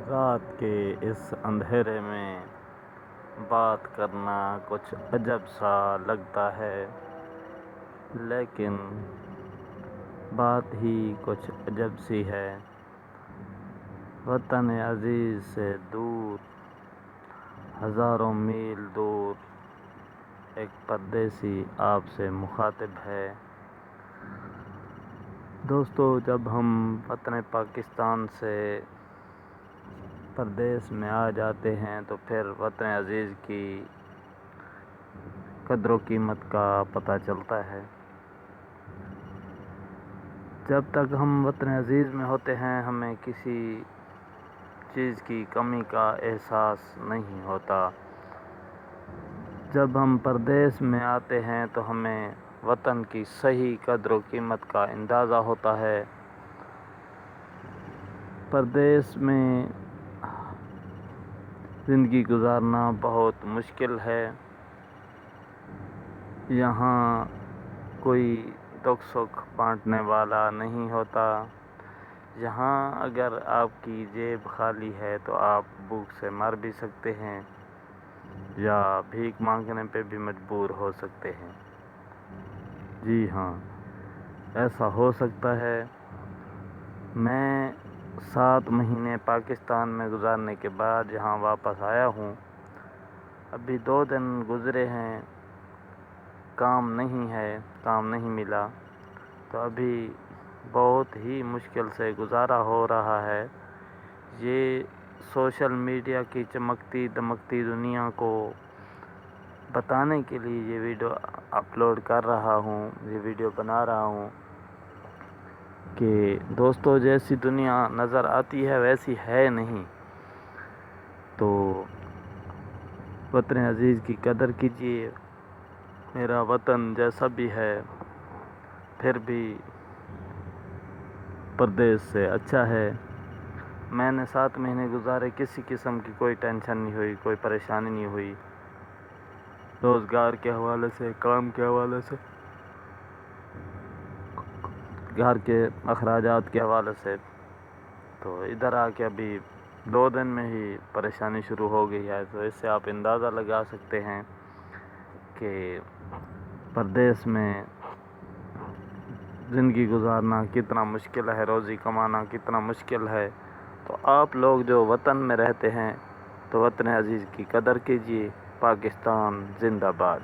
رات کے اس اندھیرے میں بات کرنا کچھ عجب سا لگتا ہے، لیکن بات ہی کچھ عجب سی ہے۔ وطن عزیز سے دور، ہزاروں میل دور، ایک پردیسی آپ سے مخاطب ہے۔ دوستو، جب ہم وطن پاکستان سے پردیس میں آ جاتے ہیں تو پھر وطن عزیز کی قدر و قیمت کا پتہ چلتا ہے۔ جب تک ہم وطن عزیز میں ہوتے ہیں ہمیں کسی چیز کی کمی کا احساس نہیں ہوتا۔ جب ہم پردیس میں آتے ہیں تو ہمیں وطن کی صحیح قدر و قیمت کا اندازہ ہوتا ہے۔ پردیس میں زندگی گزارنا بہت مشکل ہے۔ یہاں کوئی دکھ سکھ بانٹنے والا نہیں ہوتا۔ یہاں اگر آپ کی جیب خالی ہے تو آپ بھوک سے مر بھی سکتے ہیں یا بھیک مانگنے پہ بھی مجبور ہو سکتے ہیں۔ جی ہاں، ایسا ہو سکتا ہے۔ میں 7 مہینے پاکستان میں گزارنے کے بعد یہاں واپس آیا ہوں۔ ابھی 2 دن گزرے ہیں، کام نہیں ہے، کام نہیں ملا، تو ابھی بہت ہی مشکل سے گزارا ہو رہا ہے۔ یہ سوشل میڈیا کی چمکتی دمکتی دنیا کو بتانے کے لیے یہ ویڈیو اپلوڈ کر رہا ہوں، یہ ویڈیو بنا رہا ہوں کہ دوستو جیسی دنیا نظر آتی ہے ویسی ہے نہیں۔ تو وطن عزیز کی قدر کیجیے۔ میرا وطن جیسا بھی ہے پھر بھی پردیس سے اچھا ہے۔ میں نے 7 مہینے گزارے، کسی قسم کی کوئی ٹینشن نہیں ہوئی، کوئی پریشانی نہیں ہوئی، روزگار کے حوالے سے، کام کے حوالے سے، گھر کے اخراجات کے حوالے سے۔ تو ادھر آ کے ابھی 2 دن میں ہی پریشانی شروع ہو گئی ہے، تو اس سے آپ اندازہ لگا سکتے ہیں کہ پردیس میں زندگی گزارنا کتنا مشکل ہے، روزی کمانا کتنا مشکل ہے۔ تو آپ لوگ جو وطن میں رہتے ہیں تو وطن عزیز کی قدر کیجیے۔ پاکستان زندہ باد۔